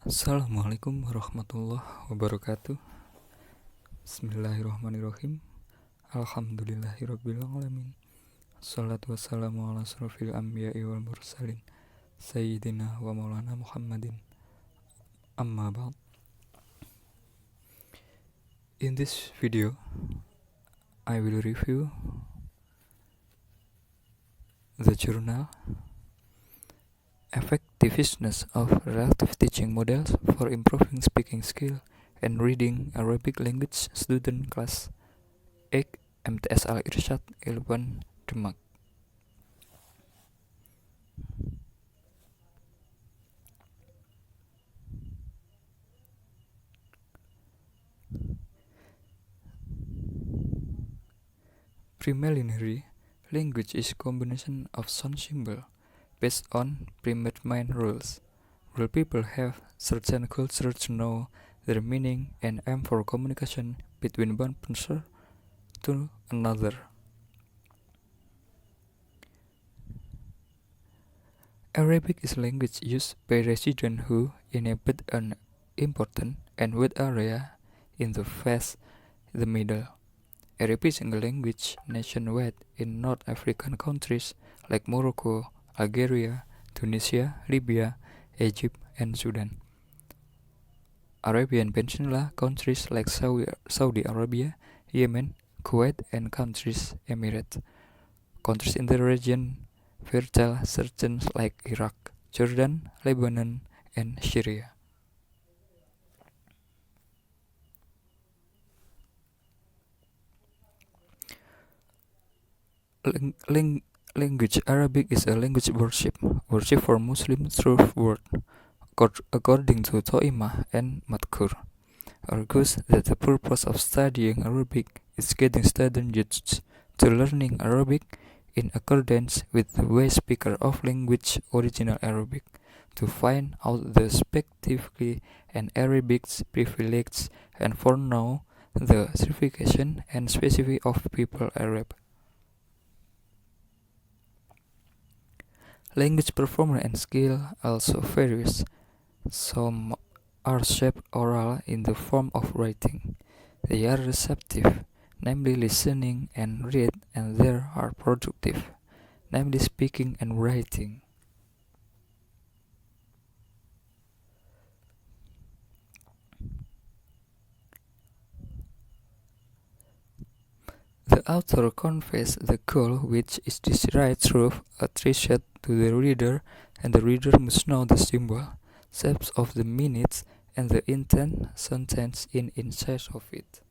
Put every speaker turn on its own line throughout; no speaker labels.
Assalamualaikum warahmatullahi wabarakatuh. Bismillahirrahmanirrahim. Alhamdulillahirabbil alamin. Assalatu wassalamu ala asrofil anbiya'i wal mursalin Sayyidina wa maulana Muhammadin. Amma ba'd. In this video, I will review the journal Effectiveness of Relative Teaching Models for Improving Speaking Skill and Reading Arabic Language Student Class 8 MTS Al Irsyad 11 Demak. Preliminary language is a combination of sound symbol based on predetermined rules. Rule people have certain culture to know their meaning and aim for communication between one person to another. Arabic is a language used by residents who inhabit an important and wide area in the vast the middle. Arabic is a language nationwide in North African countries like Morocco, Algeria, Tunisia, Libya, Egypt, and Sudan. Arabian Peninsula countries like Saudi Arabia, Yemen, Kuwait, and countries Emirates. Countries in the region fertile regions like Iraq, Jordan, Lebanon, and Syria. Language Arabic is a language worship for Muslim truth word, according to Toimah and Matkur, argues that the purpose of studying Arabic is getting students used to learning Arabic in accordance with the way speaker of language original Arabic, to find out the specifically and Arabic's privilege and for now the signification and specific of people Arab. Language performance and skill also varies. Some are shaped oral in the form of writing. They are receptive, namely listening and read, and there are productive, namely speaking and writing. The author conveys the goal, which is to write truth, a treasure to the reader, and the reader must know the symbol, shapes of the meanings, and the intent sentence inside of it.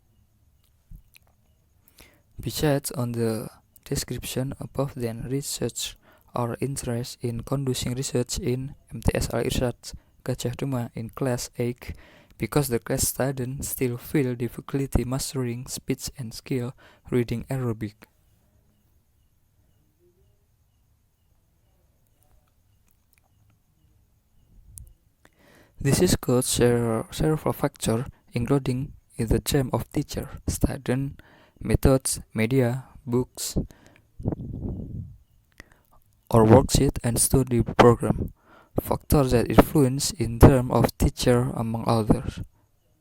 Besides on the description above, then research or interest in conducting research in MTS Al Irsyad Gajah Demak in class 8 because the class students still feel difficulty mastering speech and skill reading Arabic. This is caused several factors, including in the term of teacher, student, methods, media, books, or worksheet and study program. Factors that influence in terms of teacher among others.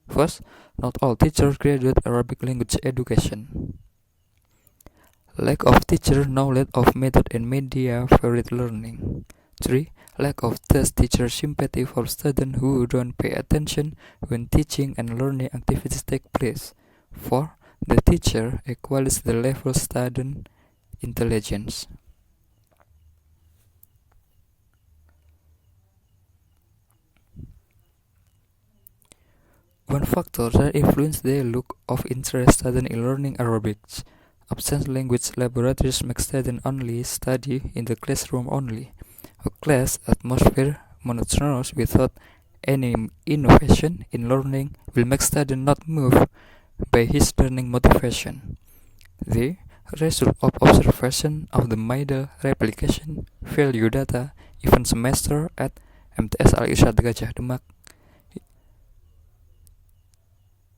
First, not all teachers graduate Arabic language education. Lack of teacher knowledge of method and media varied learning. 3. Lack of teacher sympathy for students who don't pay attention when teaching and learning activities take place. 4. The teacher equals the level student intelligence. One factor that influences the look of interest students in learning Arabic. Absent language laboratories make students only study in the classroom only. A class atmosphere monotonous without any innovation in learning will make students not move by his learning motivation. The result of observation of the model replication value data even semester at MTS Al Irsyad Gajah Demak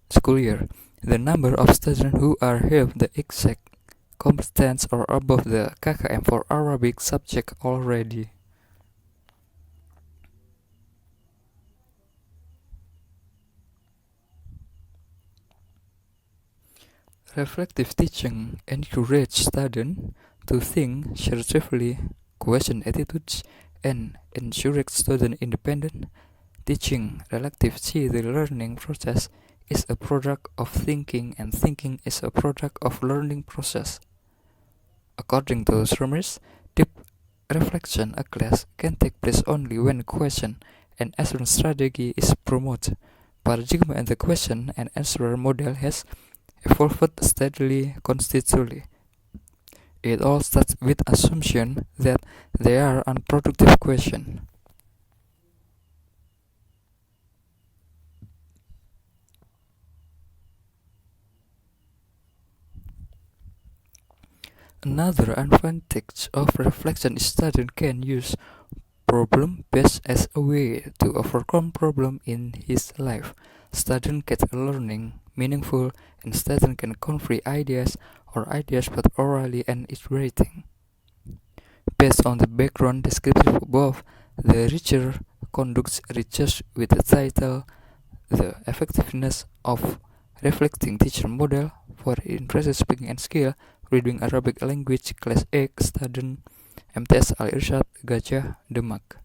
school year. The number of students who have the exact competence or above the KKM for Arabic subject already. Reflective teaching encourages students to think assertively, question attitudes, and encourage student independent teaching. Relative see the learning process is a product of thinking, and thinking is a product of learning process. According to Summers, deep reflection a class can take place only when question and answer strategy is promoted. Paradigm and the question and answer model has evolved steadily constitutionally. It all starts with assumption that they are unproductive questions. Another advantage of reflection is students can use problem-based as a way to overcome problem in his life. Students get learning meaningful, and students can convey ideas or ideas both orally and iterating. Based on the background description above, the researcher conducts research with the title "The Effectiveness of Reflecting Teacher Model for Interested Speaking and Skill Reading Arabic Language Class A Student MTS Al Irsyad Gajah Demak."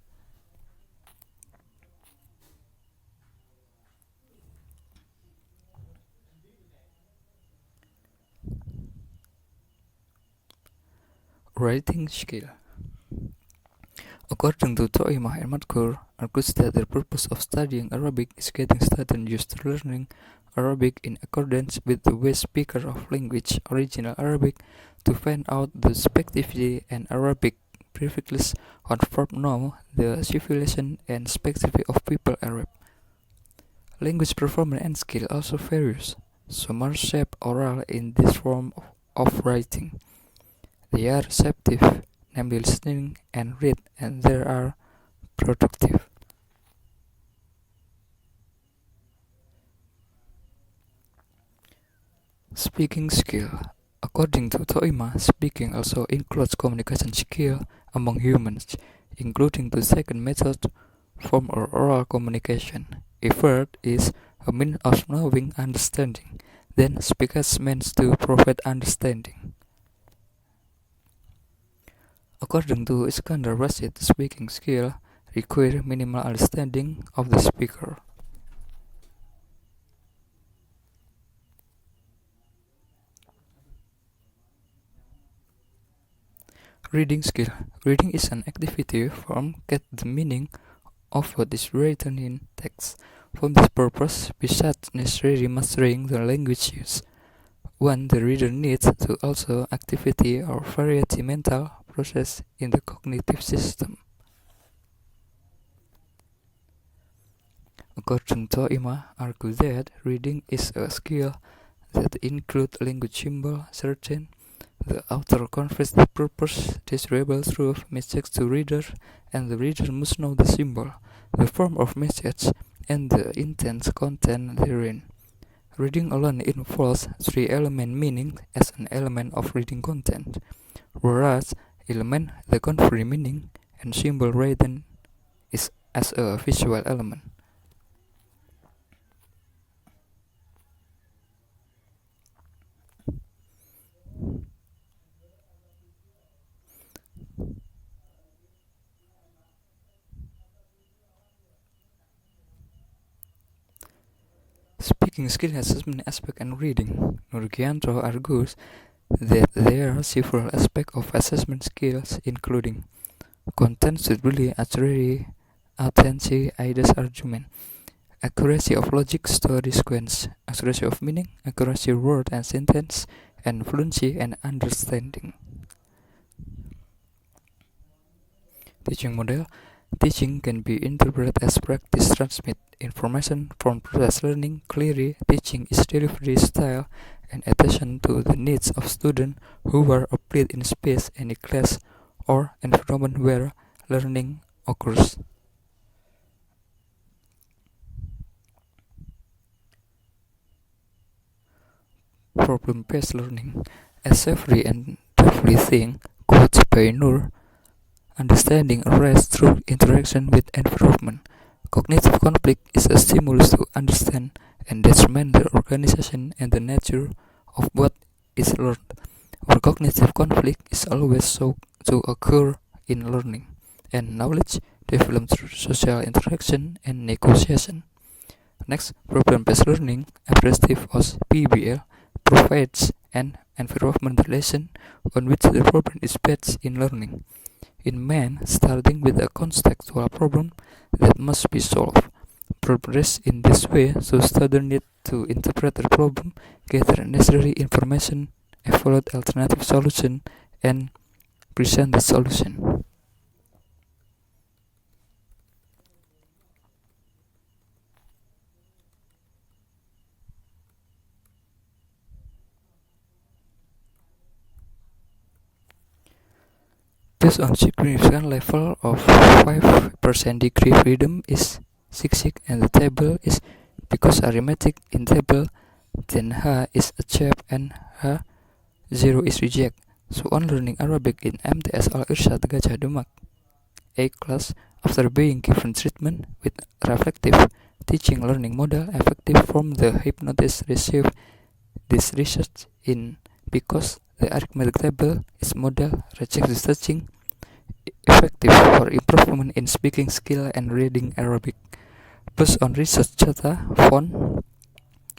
Writing skill. According to Toimah and Matkur, argues that the purpose of studying Arabic is getting students used to learning Arabic in accordance with the way speaker of language original Arabic to find out the specificity and Arabic prefixes on verb know the civilization and specificity of people Arab. Language performance and skill also varies. Some are shape oral in this form of writing. They are receptive, namely listening and read, and they are productive. Speaking skill. According to Toima, speaking also includes communication skill among humans, including the second method, form or oral communication. A word is a means of knowing understanding, then speakers means to provide understanding. According to Iskandar Rashid, speaking skill require minimal understanding of the speaker. Reading skill. Reading is an activity form get the meaning of what is written in text. For this purpose, besides necessarily mastering the language used, the reader needs to also activity or variety mental process in the cognitive system. According to Ima, argues that reading is a skill that includes language symbol certain. The author conveys the purpose desirable through message to reader, and the reader must know the symbol, the form of message, and the intent content therein. Reading alone involves three element meaning as an element of reading content, whereas element the convey meaning and symbol written is as a visual element. Speaking skill has many aspects in reading. Nurgianto argues that there are several aspects of assessment skills, including content suitability, attention, ideas, argument, accuracy of logic, story sequence, accuracy of meaning, accuracy of word and sentence, and fluency and understanding. Teaching model. Teaching can be interpreted as practice transmit information from process learning. Clearly, teaching is delivery style and attention to the needs of students who are applied in space, any class, or environment where learning occurs. Problem-based learning. As every and everything quotes by Nur, understanding arises through interaction with environment. Cognitive conflict is a stimulus to understand and determine the organization and the nature of what is learned, where cognitive conflict is always so to occur in learning, and knowledge develops through social interaction and negotiation. Next, problem-based learning, abbreviated as PBL, provides an environment relation on which the problem is based in learning. In man, starting with a contextual problem that must be solved. Progress in this way, so students need to interpret the problem, gather necessary information, evaluate alternative solution, and present the solution. Based on significant level of 5% degree freedom is 6 and the table is because arithmetic in table, then H is achieved and H0 is reject. So on learning Arabic in MTS Al Irsyad Gajah Demak A class, after being given treatment with reflective teaching learning model effective from the hypnotist received this research in because the arithmetic table is model rejects teaching effective for improvement in speaking skill and reading Arabic. Based on research data found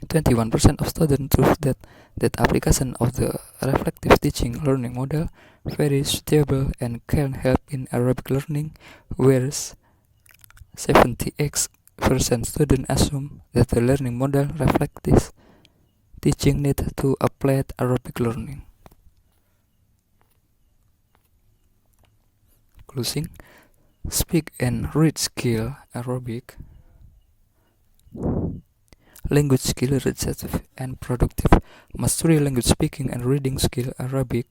21% of students prove that application of the reflective teaching learning model very suitable and can help in Arabic learning, whereas 78% students assume that the learning model reflective teaching need to apply Arabic learning. Closing, speak and read skill Arabic. Language skill receptive and productive. Mastery language speaking and reading skill Arabic.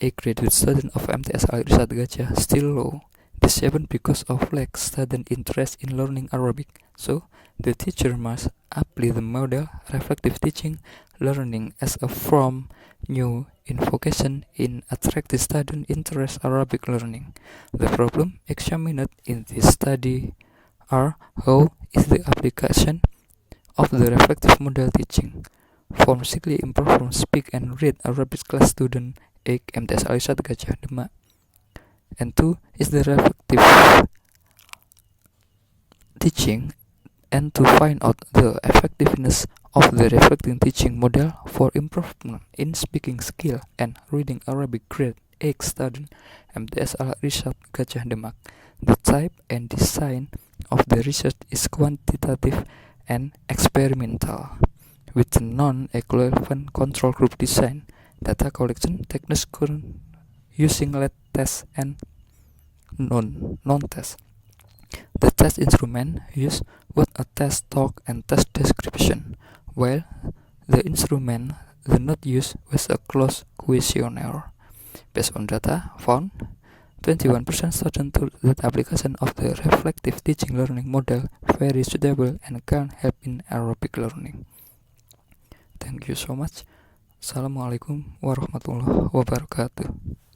A graduate student of MTS Al Irsyad Gajah still low. This happened because of lack student interest in learning Arabic. So the teacher must apply the model reflective teaching learning as a from new invocation in attracting student interest Arabic learning. The problem examined in this study are how is the application of the reflective model teaching formally improve from speak and read Arabic class student MTS Al Irsyad Gajah Demak. And 2 is the reflective teaching and to find out the effectiveness of the reflective teaching model for improvement in speaking skill and reading Arabic grade 8 student MTS Al Irsyad Gajah Demak. The type and design of the research is quantitative and experimental, with non-equivalent control group design, data collection techniques using lead test and non-test. The test instrument use what a test talk and test description, while the instrument the not use was a closed questionnaire. Based on data found, 21% students told that application of the reflective teaching learning model very suitable and can help in Arabic learning. Thank you so much. Assalamualaikum warahmatullahi wabarakatuh.